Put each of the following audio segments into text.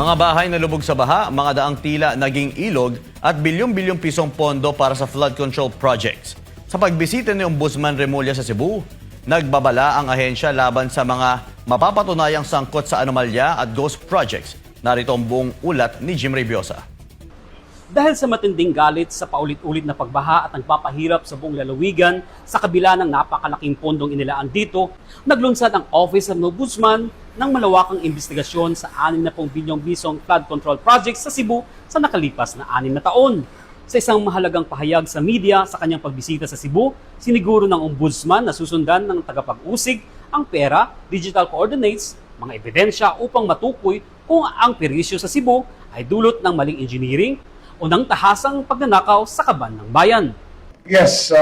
Mga bahay na lubog sa baha, mga daang tila naging ilog at bilyong-bilyong pisong pondo para sa flood control projects. Sa pagbisita ni Ombudsman Remulla sa Cebu, nagbabala ang ahensya laban sa mga mapapatunayang sangkot sa anomalya at ghost projects. Narito ang buong ulat ni Jim Reviosa. Dahil sa matinding galit sa paulit-ulit na pagbaha at nagpapahirap sa buong lalawigan, sa kabila ng napakalaking pondong inilaan dito, naglunsad ang Office of Ombudsman ng malawakang investigasyon sa 60 bilyong pisong flood control projects sa Cebu sa nakalipas na 6 na taon. Sa isang mahalagang pahayag sa media sa kanyang pagbisita sa Cebu, siniguro ng Ombudsman na susundan ng tagapag-usig ang pera, digital coordinates, mga ebidensya upang matukoy kung ang perisyo sa Cebu ay dulot ng maling engineering o ng tahasang pagnanakaw sa kaban ng bayan. Yes,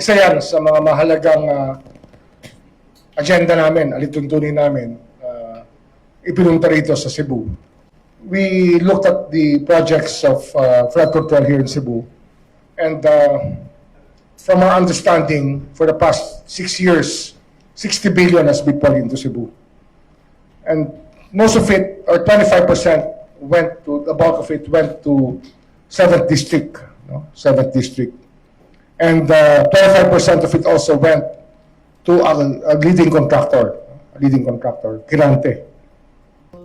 isa yan sa mga mahalagang agenda namin, alituntunin namin, ipinunta rito sa Cebu. We looked at the projects of flood control here in Cebu, and from our understanding, for the past 6 years, 60 billion has been poured into Cebu. And most of it, or 25%, the bulk of it went to 7th District, 7th District. And 25% of it also went to a leading contractor, Kirante.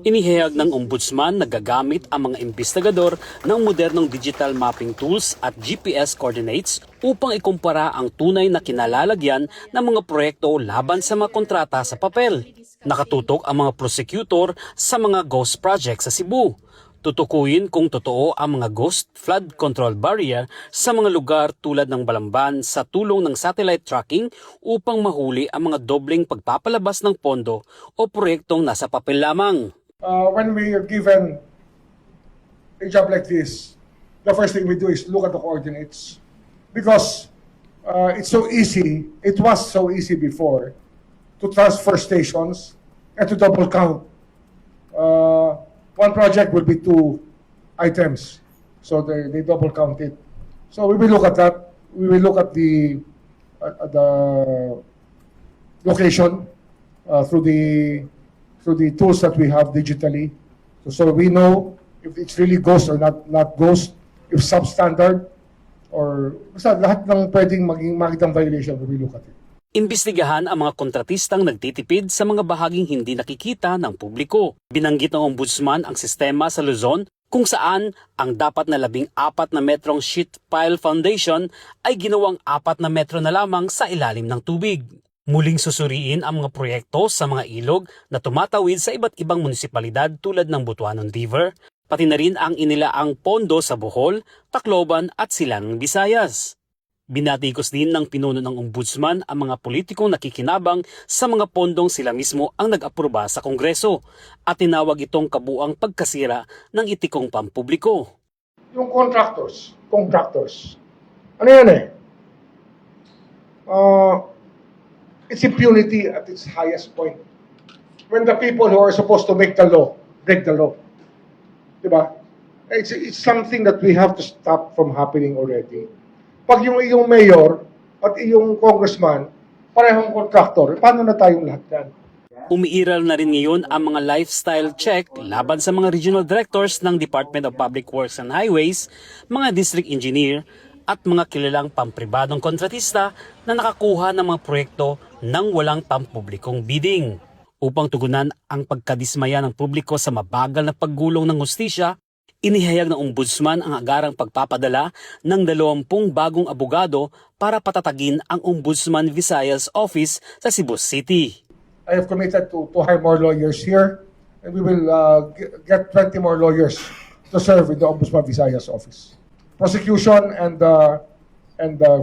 Inihayag ng Ombudsman na gagamit ang mga investigador ng modernong digital mapping tools at GPS coordinates upang ikumpara ang tunay na kinalalagyan ng mga proyekto laban sa mga kontrata sa papel. Nakatutok ang mga prosecutor sa mga ghost projects sa Cebu. Tutukuyin kung totoo ang mga ghost flood control barrier sa mga lugar tulad ng Balamban sa tulong ng satellite tracking upang mahuli ang mga dobleng pagpapalabas ng pondo o proyektong nasa papel lamang. When we are given a job like this, the first thing we do is look at the coordinates, because it's so easy, it was so easy before, to transfer stations and to double count. One project will be 2 items, so they double count it. So we will look at that. We will look at the location through the tools that we have digitally, so we know if it's really ghost or not ghost, if substandard, or basta lahat ng pwedeng makitang violation, we will look at it. Imbestigahan ang mga kontratistang nagtitipid sa mga bahaging hindi nakikita ng publiko. Binanggit ng Ombudsman ang sistema sa Luzon kung saan ang dapat na 14 na metrong sheet pile foundation ay ginawang 4 na metro na lamang sa ilalim ng tubig. Muling susuriin ang mga proyekto sa mga ilog na tumatawid sa iba't ibang munisipalidad tulad ng Butuanon River, pati na rin ang inilaang pondo sa Bohol, Tacloban at Silangang Visayas. Binatikos din ng pinuno ng Ombudsman ang mga politikong nakikinabang sa mga pondong sila mismo ang nag-aproba sa Kongreso at tinawag itong kabuang pagkasira ng itikong pampubliko. Yung contractors, ano yan it's impunity at its highest point. When the people who are supposed to make the law, break the law. Diba? It's something that we have to stop from happening already. Pag yung iyong mayor at iyong congressman, parehong contractor, paano na tayong lahat yan? Umiiral na rin ngayon ang mga lifestyle check laban sa mga regional directors ng Department of Public Works and Highways, mga district engineer at mga kilalang pampribadong kontratista na nakakuha ng mga proyekto ng walang pampublikong bidding. Upang tugunan ang pagkadismaya ng publiko sa mabagal na paggulong ng hustisya, inihayag ng Ombudsman ang agarang pagpapadala ng 20 bagong abogado para patatagin ang Ombudsman Visayas Office sa Cebu City. I have committed to hire more lawyers here, and we will get 20 more lawyers to serve in the Ombudsman Visayas Office. Prosecution and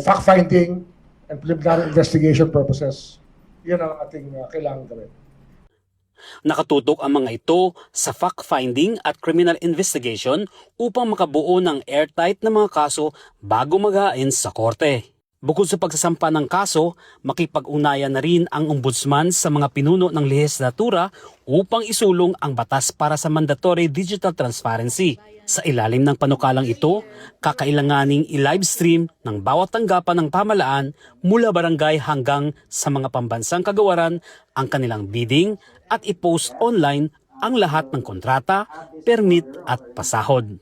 fact-finding and preliminary investigation purposes, yun ang ating kailangan gawin. Nakatutok ang mga ito sa fact-finding at criminal investigation upang makabuo ng airtight na mga kaso bago maghain sa korte. Bukod sa pagsasampa ng kaso, makipag-ugnayan na rin ang Ombudsman sa mga pinuno ng lehislatura upang isulong ang batas para sa mandatory digital transparency. Sa ilalim ng panukalang ito, kakailanganing i-livestream ng bawat tanggapan ng pamahalaan mula barangay hanggang sa mga pambansang kagawaran ang kanilang bidding at i-post online ang lahat ng kontrata, permit at pasahod.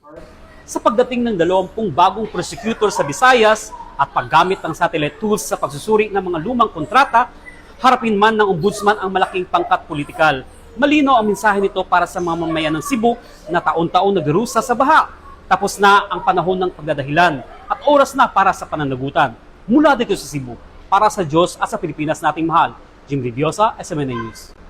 Sa pagdating ng 20 bagong prosecutor sa Visayas at paggamit ng satellite tools sa pagsusuri ng mga lumang kontrata, harapin man ng ombudsman ang malaking pangkat politikal. Malinaw ang mensahe nito para sa mga mamayan ng Cebu na taon-taon nagrusa sa baha. Tapos na ang panahon ng pagdadahilan at oras na para sa pananagutan. Mula dito sa Cebu, para sa Diyos at sa Pilipinas nating mahal, Jim Reviosa, SMNA News.